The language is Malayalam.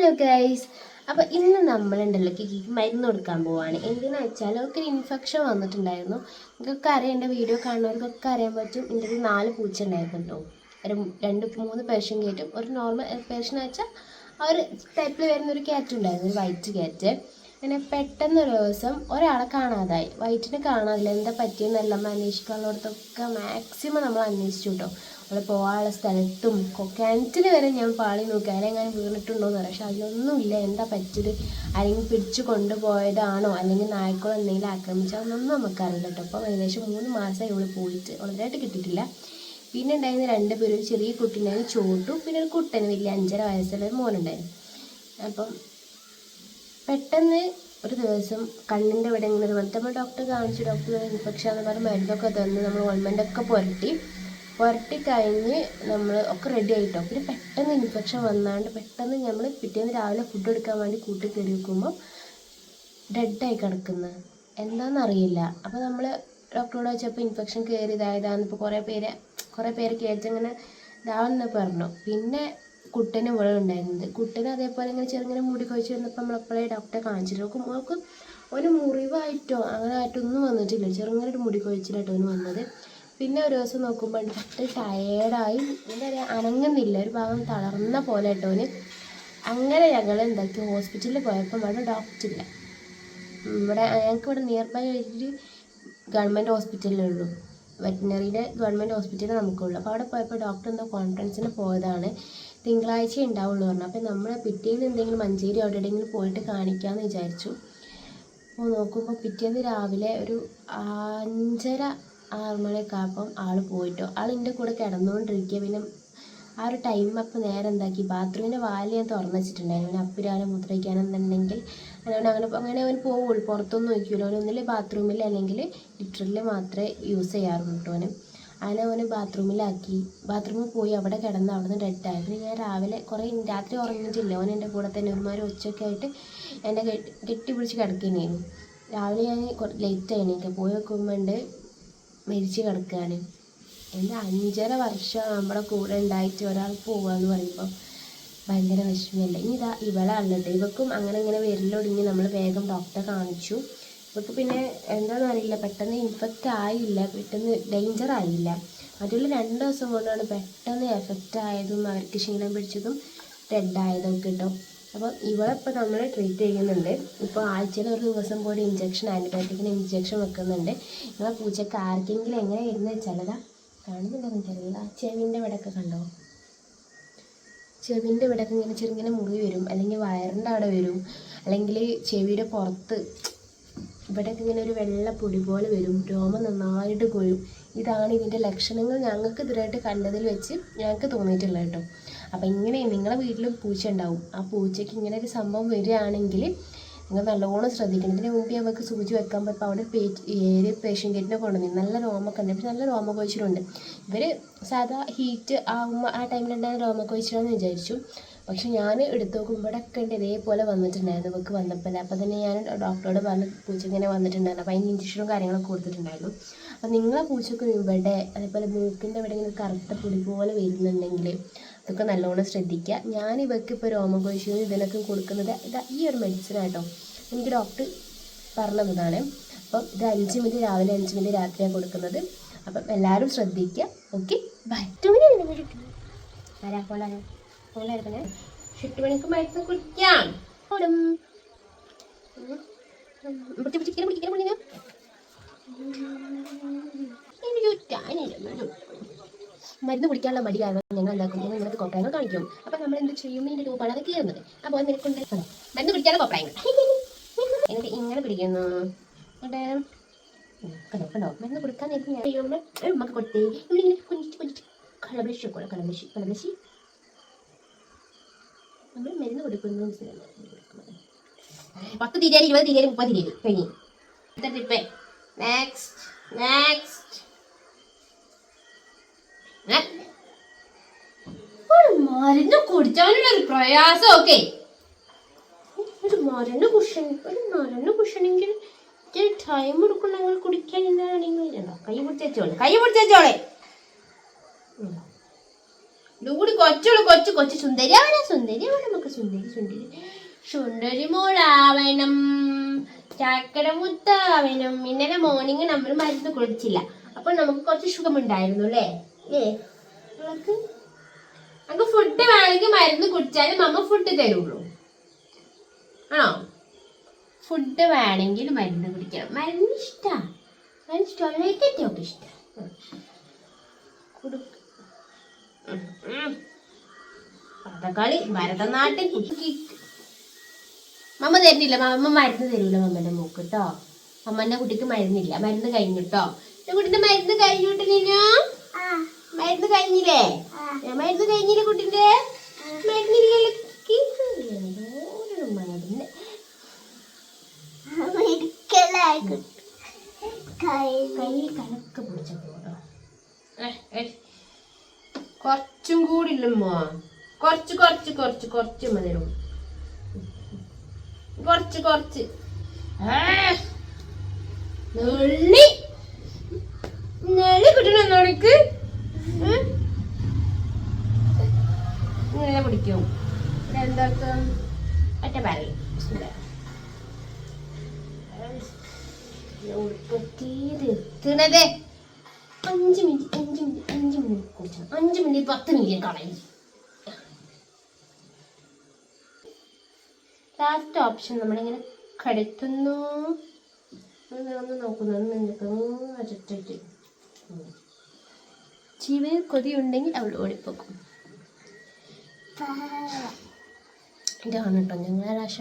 Hello guys. അപ്പോൾ ഇന്ന് നമ്മളുണ്ടല്ലോ കിക്കിക്ക് മരുന്ന് കൊടുക്കാൻ പോവാണ്. എന്തിനാ വെച്ചാൽ അവർക്ക് ഇൻഫെക്ഷൻ വന്നിട്ടുണ്ടായിരുന്നു. നിങ്ങൾക്കൊക്കെ അറിയാം, എൻ്റെ വീഡിയോ കാണുന്നവർക്കൊക്കെ അറിയാൻ പറ്റും. എൻ്റെ 4 പൂച്ച ഉണ്ടായിരുന്നു കേട്ടോ. ഒരു 2-3 പേർഷ്യൻ ക്യാറ്റും ഒരു നോർമൽ പേർഷ്യൻ വെച്ചാൽ ആ ഒരു ടൈപ്പിൽ വരുന്നൊരു ക്യാറ്റ് ഉണ്ടായിരുന്നു, ഒരു വൈറ്റ് ക്യാറ്റ്. അങ്ങനെ പെട്ടെന്നൊരു ദിവസം ഒരാളെ കാണാതായി. വൈറ്റിനെ കാണാനില്ല, എന്താ പറ്റിയെന്നെല്ലാം അന്വേഷിക്കാനുള്ളടത്തൊക്കെ മാക്സിമം നമ്മൾ അന്വേഷിച്ചു കേട്ടോ. നമ്മൾ പോകാനുള്ള സ്ഥലത്തും കിണറ്റിൽ വരെ ഞാൻ പാളി നോക്കി അതിലെങ്ങനെ വീണിട്ടുണ്ടോയെന്ന് പറയാം. പക്ഷെ അതിലൊന്നുമില്ല. എന്താ പറ്റിയത്, അല്ലെങ്കിൽ പിടിച്ചു കൊണ്ടുപോയതാണോ അല്ലെങ്കിൽ നായ്ക്കളോ എന്തെങ്കിലും ആക്രമിച്ചോ അതൊന്നും നമുക്കറിയില്ല കേട്ടോ. അപ്പോൾ ഏകദേശം 3 മാസമായി ഇവിടെ പോയിട്ട് വളരെയായിട്ട് കിട്ടിയിട്ടില്ല. പിന്നെ ഉണ്ടായിരുന്ന 2 പേര്, ഒരു ചെറിയ കുട്ടി ഉണ്ടായിരുന്നു ചോട്ടു, പിന്നെ ഒരു കുട്ടന് വലിയ 5.5 വയസ്സുള്ള ഒരു മോനുണ്ടായിരുന്നു. അപ്പം പെട്ടെന്ന് ഒരു ദിവസം കണ്ണിൻ്റെ ഇവിടെ ഇങ്ങനെ വന്നിട്ട് നമ്മൾ ഡോക്ടറെ കാണിച്ചു. ഡോക്ടർ ഇൻഫെക്ഷൻ എന്ന് പറഞ്ഞ് മരുന്നൊക്കെ തന്ന് നമ്മൾ ഓയിൻമെൻ്റൊക്കെ പുരട്ടി കഴിഞ്ഞ് നമ്മൾ ഒക്കെ റെഡി ആയിട്ടോ. പിന്നെ പെട്ടെന്ന് ഇൻഫെക്ഷൻ വന്നാണ്ട് പെട്ടെന്ന് നമ്മൾ പിറ്റേന്ന് രാവിലെ ഫുഡ് എടുക്കാൻ വേണ്ടി കൂട്ടി കയറി വെക്കുമ്പോൾ ഡെഡായി കിടക്കുന്നത് എന്താണെന്നറിയില്ല. അപ്പോൾ നമ്മൾ ഡോക്ടറോട് വെച്ചപ്പോൾ ഇൻഫെക്ഷൻ കയറി ഇപ്പോൾ കുറേ പേര് കേട്ടിങ്ങനെ ഇതാവെന്ന് പറഞ്ഞു. പിന്നെ കുട്ടന് ഇവിടെ ഉണ്ടായിരുന്നത്. കുട്ടന് അതേപോലെ ഇങ്ങനെ ചെറുങ്ങനെ മുടി കൊഴിച്ച് വന്നപ്പോൾ നമ്മളെപ്പോഴേ ഡോക്ടറെ കാണിച്ചിട്ട് നോക്ക് ഒരു മുറിവായിട്ടോ അങ്ങനെ ആയിട്ടൊന്നും വന്നിട്ടില്ല. ചെറുങ്ങനെ ഒരു മുടി കൊഴിച്ചിലായിട്ടോ അവന് വന്നത്. പിന്നെ ഒരു ദിവസം നോക്കുമ്പോൾ ടയേർഡായി, എന്താ പറയുക, അനങ്ങുന്നില്ല, ഒരു ഭാഗം തളർന്ന പോലെ കേട്ടോന്. അങ്ങനെ ഞങ്ങൾ എന്താക്കി ഹോസ്പിറ്റലിൽ പോയപ്പോൾ ഇവിടെ ഡോക്ടറില്ല. ഞങ്ങൾക്ക് നിയർ ബൈ ഒരു ഗവൺമെൻറ് ഹോസ്പിറ്റലിലുള്ളൂ, വെറ്റിനറിയുടെ ഗവൺമെൻറ് ഹോസ്പിറ്റലിൽ നമുക്കുള്ളൂ. അപ്പോൾ അവിടെ പോയപ്പോൾ ഡോക്ടർ എന്തോ കോൺഫറൻസിന് പോയതാണ്, തിങ്കളാഴ്ച ഉണ്ടാവുള്ളൂ പറഞ്ഞു. അപ്പോൾ നമ്മൾ പിറ്റേന്ന് എന്തെങ്കിലും മഞ്ചേരി അവിടെ എവിടെയെങ്കിലും പോയിട്ട് കാണിക്കാമെന്ന് വിചാരിച്ചു. അപ്പോൾ നോക്കുമ്പോൾ പിറ്റേന്ന് രാവിലെ ഒരു 5:30-6 മണിയൊക്കെ ആയപ്പം ആൾ പോയിട്ടോ. ആളിൻ്റെ കൂടെ കിടന്നുകൊണ്ടിരിക്കുക. പിന്നെ ആ ഒരു ടൈം അപ്പോൾ നേരെ എന്താക്കി, ബാത്റൂമിൻ്റെ വാല് ഞാൻ തുറന്നു വെച്ചിട്ടുണ്ടായിരുന്നു. അവന് അപ്പിരാനോ മൂത്രമൊഴിക്കാനെന്നുണ്ടെങ്കിൽ അങ്ങനെ അവന് പോവുള്ളൂ, പുറത്തൊന്നും വയ്ക്കുമല്ലോ. അവന് ഒന്നിൽ ബാത്റൂമിൽ അല്ലെങ്കിൽ ലിറ്ററിൽ മാത്രമേ യൂസ് ചെയ്യാറുള്ളൂ കേട്ടോ. അങ്ങനെ അവന് ബാത്റൂമിൽ പോയി അവിടെ കിടന്ന് അവിടെ നിന്ന് ഡെഡായി. പിന്നെ ഞാൻ രാവിലെ രാത്രി ഉറങ്ങിയിട്ടില്ല. അവൻ എൻ്റെ കൂടെ തന്നെ ഒരുമാതിരി ഉച്ചയൊക്കെ ആയിട്ട് എന്നെ കെട്ടിപ്പിടിച്ച് കിടക്കുകയായിരുന്നു. രാവിലെ ഞാൻ ലേറ്റായി എണീക്കുക, പോയി വെക്കുമ്പോണ്ട് മരിച്ച് കിടക്കുകയാണ്. എൻ്റെ 5.5 വർഷം നമ്മുടെ കൂടെ ഉണ്ടായിട്ട് ഒരാൾ പോവുകയെന്ന് പറയുമ്പോൾ ഭയങ്കര വിഷമമല്ലേ. ഇനി ഇവളാണല്ലോ, ഇവക്കും അങ്ങനെ വിരലൊടിഞ്ഞ് നമ്മൾ വേഗം ഡോക്ടറെ കാണിച്ചു. ഇവർക്ക് പിന്നെ എന്താണെന്നറിയില്ല, പെട്ടെന്ന് ഇൻഫെക്റ്റ് ആയില്ല, പെട്ടെന്ന് ഡേഞ്ചർ ആയില്ല. മറ്റുള്ള 2 ദിവസം കൊണ്ടാണ് പെട്ടെന്ന് എഫക്റ്റ് ആയതും അവർക്ക് ക്ഷീണം പിടിച്ചതും ഡെഡായതും ഒക്കെ കേട്ടോ. അപ്പം ഇവളിപ്പോൾ നമ്മൾ ട്രീറ്റ് ചെയ്യുന്നുണ്ട്. ഇപ്പോൾ ആഴ്ചയിൽ ഒരു ദിവസം പോയി ആൻറ്റിബയോട്ടിക്കിന് ഇഞ്ചക്ഷൻ വെക്കുന്നുണ്ട്. നിങ്ങളെ പൂച്ചക്ക് ആർക്കെങ്കിലും എങ്ങനെ ഇരുന്ന് വെച്ചാലതാ കാണുന്നുണ്ടോ എനിക്കറിയില്ല, ചെവിൻ്റെ ഇവിടെയൊക്കെ കണ്ടോ, ചെവിൻ്റെ ഇവിടെയൊക്കെ ഇങ്ങനെ ചെറുങ്ങനെ മുറി വരും, അല്ലെങ്കിൽ വയറിൻ്റെ അവിടെ വരും, അല്ലെങ്കിൽ ചെവിയുടെ പുറത്ത് ഇവിടെയൊക്കെ ഇങ്ങനെ ഒരു വെള്ള പൊടി പോലെ വരും, രോമം നന്നായിട്ട് കൊഴും. ഇതാണ് ഇതിൻ്റെ ലക്ഷണങ്ങൾ ഞങ്ങൾക്ക് ഇതുവരെയായിട്ട് കണ്ടതിൽ വെച്ച് ഞങ്ങൾക്ക് തോന്നിയിട്ടുള്ളത് കേട്ടോ. അപ്പോൾ ഇങ്ങനെ നിങ്ങളുടെ വീട്ടിലും പൂച്ച ഉണ്ടാവും. ആ പൂച്ചയ്ക്ക് ഇങ്ങനെ ഒരു സംഭവം വരികയാണെങ്കിൽ നിങ്ങൾ നല്ലോണം ശ്രദ്ധിക്കണം. ഇതിന് മുമ്പ് അവർക്ക് സൂചി വെക്കാൻ പോയപ്പോൾ അവിടെ പേഷ്യൻ ഗേറ്റിനെ കൊണ്ടുവന്നു. നല്ല രോമൊക്കെ ഉണ്ട്, പക്ഷെ നല്ല രോമക്കൊഴിച്ചിലുണ്ട്. ഇവർ സാധാ ഹീറ്റ് ആകുമ്പോൾ ആ ടൈമിലുണ്ടായ രോമക്കൊഴിച്ചിലാണെന്ന് വിചാരിച്ചു. പക്ഷെ ഞാൻ എടുത്ത് നോക്കുമ്പോൾ ഇവിടെയൊക്കെ ഉണ്ട് ഇതേപോലെ വന്നിട്ടുണ്ടായിരുന്നു ഇവർക്ക് വന്നപ്പോൾ. അപ്പോൾ തന്നെ ഞാൻ ഡോക്ടറോട് പറഞ്ഞ് പൂച്ച ഇങ്ങനെ വന്നിട്ടുണ്ടായിരുന്നു. അപ്പോൾ അതിന് ഇഞ്ചക്ഷനും കാര്യങ്ങളൊക്കെ കൊടുത്തിട്ടുണ്ടായിരുന്നു. അപ്പോൾ നിങ്ങളെ പൂച്ചക്ക് ഇവിടെ അതേപോലെ മൂക്കിൻ്റെ ഇവിടെ ഇങ്ങനെ കറുത്ത പൊടി പോലെ വരുന്നുണ്ടെങ്കിൽ അതൊക്കെ നല്ലോണം ശ്രദ്ധിക്കുക. ഞാൻ ഇവർക്ക് ഇപ്പോൾ രോമകൊഴിച്ചിലും ഇതിനൊക്കെ കൊടുക്കുന്നത് ഈ ഒരു മെഡിസിനായിട്ടോ. എനിക്ക് ഡോക്ടർ പറഞ്ഞതാണ്. അപ്പം ഇത് 5 മിനിറ്റ് രാവിലെ 5 മിനിറ്റ് രാത്രിയാണ് കൊടുക്കുന്നത്. അപ്പം എല്ലാവരും ശ്രദ്ധിക്കുക. Okay, by. 8 മണിക്ക് മരുന്ന് കുടിക്കാം. മരുന്ന് കുടിക്കാനുള്ള മടി കാരണം ഞങ്ങൾ എന്താക്കും, നിങ്ങൾക്ക് കോപ്രായങ്ങൾ കാണിക്കും. അപ്പം നമ്മൾ എന്ത് ചെയ്യും, ഇതിൻ്റെ രൂപമാണ് അത് കയറുന്നത്. അപ്പോൾ നിനക്കൊണ്ട് മരുന്ന് കുടിക്കാതെ കോപ്രായങ്ങൾ എന്നിട്ട് ഇങ്ങനെ പിടിക്കുന്നു. കണ്ടോ മരുന്ന് കൊടുക്കാൻ നമുക്ക് കൊടുത്തേ ഇവിടെ കുഞ്ഞിട്ട് കളബ്രഷി നമ്മൾ മരുന്ന് കൊടുക്കുന്നു. 10 തീയതി 20 തീയതി 30 തീയതി കഴിഞ്ഞു. ട്രിപ്പ് നെക്സ്റ്റ് മരുന്ന് കുടിച്ചാലുള്ള ഒരു പ്രയാസം. ഓക്കെ, ഒരു മരുന്ന് കുഷണെങ്കിൽ ടൈം എടുക്കണം. നിങ്ങൾ കുടിക്കാൻ എന്താണെങ്കിൽ കൈ പിടിച്ചോളെ ഇതുകൂടി കൊച്ചുള്ളു കൊച്ചു കൊച്ചു സുന്ദരിയാവണം സുന്ദരിയാവണം നമുക്ക് സുന്ദരി മോളാവണം ചാക്കര മുത്താവണം. ഇന്നലെ മോർണിംഗ് നമ്മൾ മരുന്ന് കുടിച്ചില്ല, അപ്പോൾ നമുക്ക് കുറച്ച് സുഖമുണ്ടായിരുന്നു അല്ലേ? നമുക്ക് ഫുഡ് വേണമെങ്കിൽ മരുന്ന് കുടിച്ചാലും അമ്മ ഫുഡ് തരുള്ളൂ, ആണോ? ഫുഡ് വേണമെങ്കിൽ മരുന്ന് കുടിക്കണം. മരുന്ന് ഇഷ്ടമാണ് ഇഷ്ടം. കഥകളി ഭരതനാട്യം മമ്മ തരുന്നില്ല, അമ്മ മരുന്ന് തരൂല മമ്മന്റെ മൂക്ക് കേട്ടോ. അമ്മന്റെ കുട്ടിക്ക് മരുന്നില്ല, മരുന്ന് കഴിഞ്ഞു കേട്ടോ. കുട്ടിന്റെ മരുന്ന് കഴിഞ്ഞിട്ടില്ല, മരുന്ന് കഴിഞ്ഞില്ലേ? മരുന്ന് കഴിഞ്ഞില്ലേ കുട്ടിന്റെ? മരുന്നില്ല കൈ കലക്ക് പിടിച്ചോ. കുറച്ചും കൂടി ഇല്ലമ്മോ, കുറച്ച് മതിരും, കുറച്ച് നെള്ളി കിട്ടണോടിക്ക് ഇങ്ങനെ പിടിക്കും. എന്താക്കും ഒറ്റ പറയും എത്തണതേ 5 മിനിറ്റ് കുടിച്ചാൽ 5 മിനിറ്റ് 10 മിനിറ്റ് കളയും. ലാസ്റ്റ് ഓപ്ഷൻ നമ്മളിങ്ങനെ കടത്തുന്നു, ഒന്ന് നോക്കുന്നു, ജീവനിൽ കൊതിയുണ്ടെങ്കിൽ അവൾ ഓടിപ്പോക്കും. ഇതാണ് കേട്ടോ ഞങ്ങളെ രാശ.